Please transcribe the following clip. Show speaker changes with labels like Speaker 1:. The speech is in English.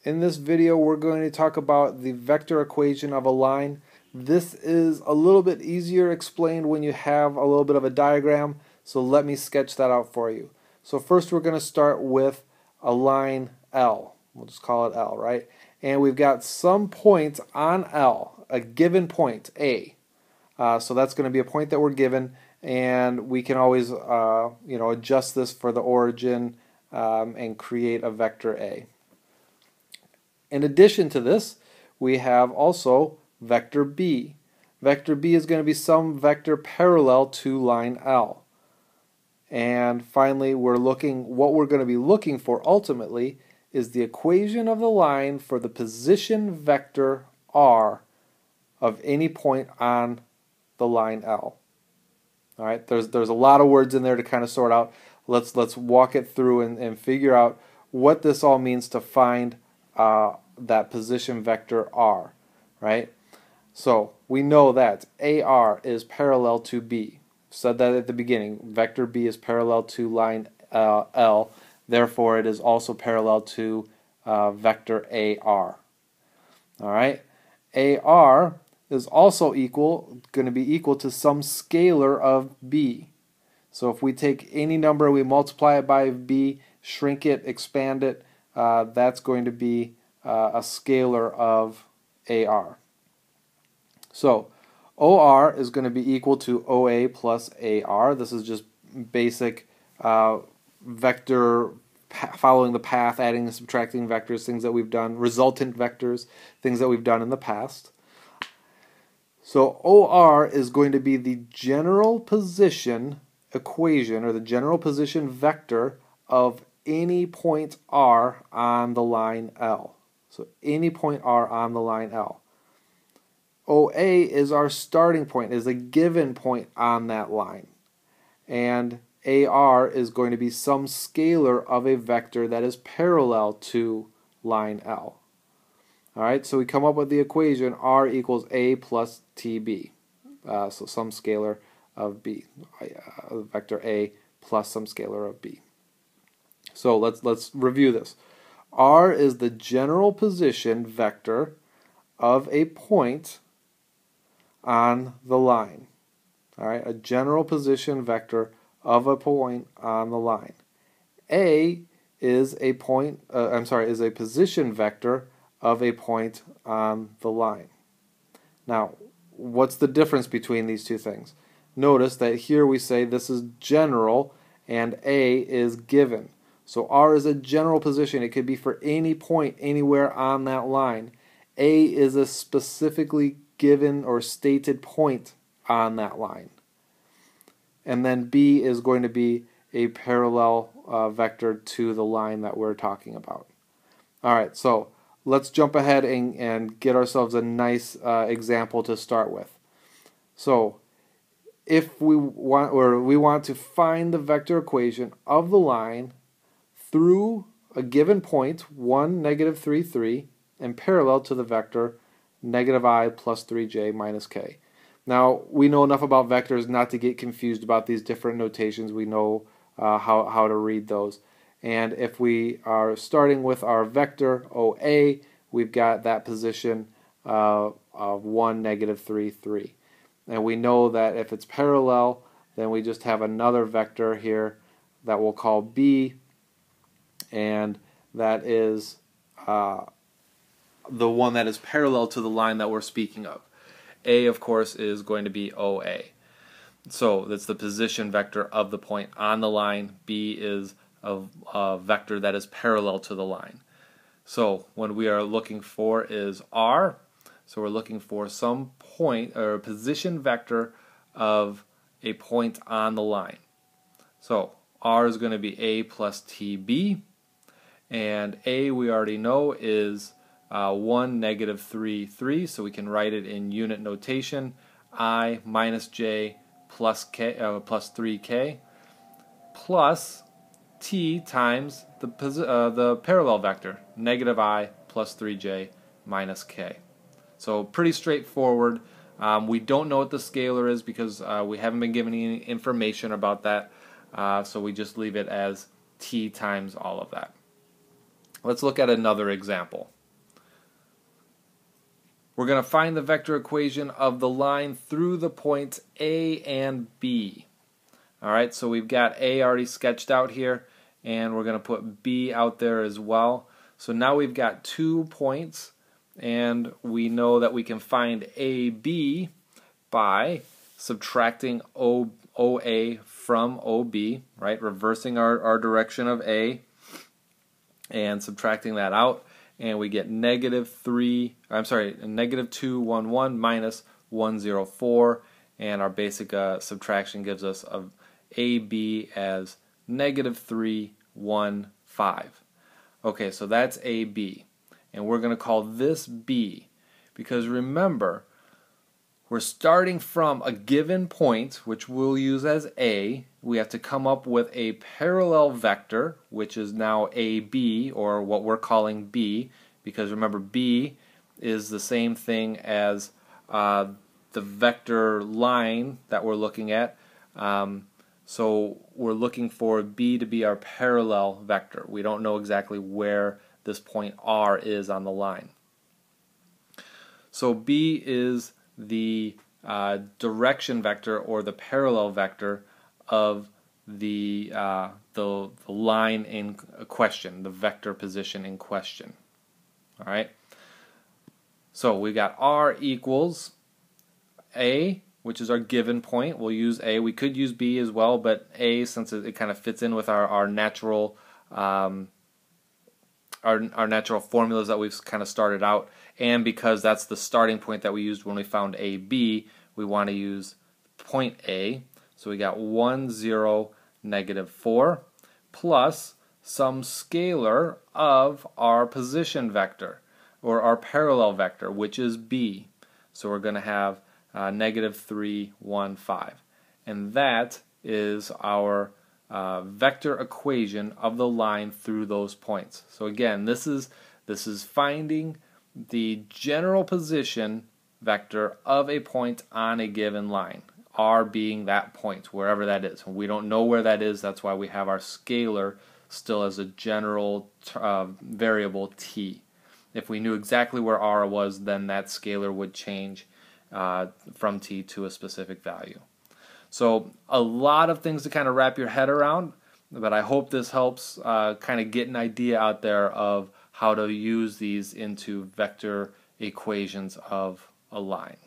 Speaker 1: In this video we're going to talk about the vector equation of a line. This is a little bit easier explained when you have a little bit of a diagram, so let me sketch that out for you. So first we're going to start with a line L. We'll just call it L, right? And we've got some point on L, a given point, A. So that's going to be a point that we're given, and we can always adjust this for the origin and create a vector A. In addition to this, we have also vector B. Vector B is going to be some vector parallel to line L. And finally, what we're going to be looking for ultimately is the equation of the line for the position vector R of any point on the line L. All right, there's a lot of words in there to kind of sort out. Let's walk it through and figure out what this all means to find that position vector R, right? So we know that AR is parallel to B. Said that at the beginning. Vector B is parallel to line L. Therefore, it is also parallel to vector AR. All right. AR is also going to be equal to some scalar of B. So if we take any number, we multiply it by B, shrink it, expand it, that's going to be a scalar of AR. So OR is going to be equal to OA plus AR. This is just basic vector following the path, adding and subtracting vectors, things that we've done, resultant vectors, things that we've done in the past. So OR is going to be the general position equation, or the general position vector of any point R on the line L. So any point R on the line L. OA is our starting point, is a given point on that line. And AR is going to be some scalar of a vector that is parallel to line L. Alright, so we come up with the equation R equals A plus TB. So some scalar of B. Vector A plus some scalar of B. So let's review this. R is the general position vector of a point on the line. All right, a general position vector of a point on the line. A is a position vector of a point on the line. Now, what's the difference between these two things? Notice that here we say this is general and A is given. So R is a general position. It could be for any point anywhere on that line. A is a specifically given or stated point on that line. And then B is going to be a parallel vector to the line that we're talking about. Alright, so let's jump ahead and get ourselves a nice example to start with. So if we want to find the vector equation of the line through a given point, 1, negative 3, 3, and parallel to the vector negative I plus 3j minus k. Now, we know enough about vectors not to get confused about these different notations. We know how to read those. And if we are starting with our vector OA, we've got that position of 1, negative 3, 3. And we know that if it's parallel, then we just have another vector here that we'll call B, and that is the one that is parallel to the line that we're speaking of. A, of course, is going to be OA. So that's the position vector of the point on the line. B is a vector that is parallel to the line. So what we are looking for is R. So we're looking for some point or position vector of a point on the line. So R is going to be A plus TB. And A, we already know, is 1, negative 3, 3, so we can write it in unit notation. I minus j plus k plus 3k plus t times the parallel vector, negative I plus 3j minus k. So pretty straightforward. We don't know what the scalar is because we haven't been given any information about that, so we just leave it as t times all of that. Let's look at another example. we're going to find the vector equation of the line through the points A and B. Alright, so we've got A already sketched out here, and we're going to put B out there as well. So now we've got 2 points, and we know that we can find AB by subtracting OA from OB, right? Reversing our direction of A and subtracting that out, and we get negative 211 minus 104, and our basic subtraction gives us AB as negative 315. Okay, so that's AB, and we're going to call this B, because remember, we're starting from a given point, which we'll use as A. We have to come up with a parallel vector, which is now AB, or what we're calling B, because remember, B is the same thing as the vector line that we're looking at. So we're looking for B to be our parallel vector. We don't know exactly where this point R is on the line. So B is the direction vector, or the parallel vector of the line in question, the vector position in question. All right. So we got R equals A, which is our given point. We'll use A. We could use B as well, but A, since it kind of fits in with our natural our natural formulas that we've kind of started out, and because that's the starting point that we used when we found AB, we want to use point A. So we got 1, 0, negative 4 plus some scalar of our position vector, or our parallel vector, which is B. So we're going to have negative 3, 1, 5. And that is our vector equation of the line through those points. So again, this is finding the general position vector of a point on a given line, R being that point, wherever that is. We don't know where that is, that's why we have our scalar still as a general variable t. If we knew exactly where R was, then that scalar would change from t to a specific value. So a lot of things to kind of wrap your head around, but I hope this helps kind of get an idea out there of how to use these into vector equations of a line.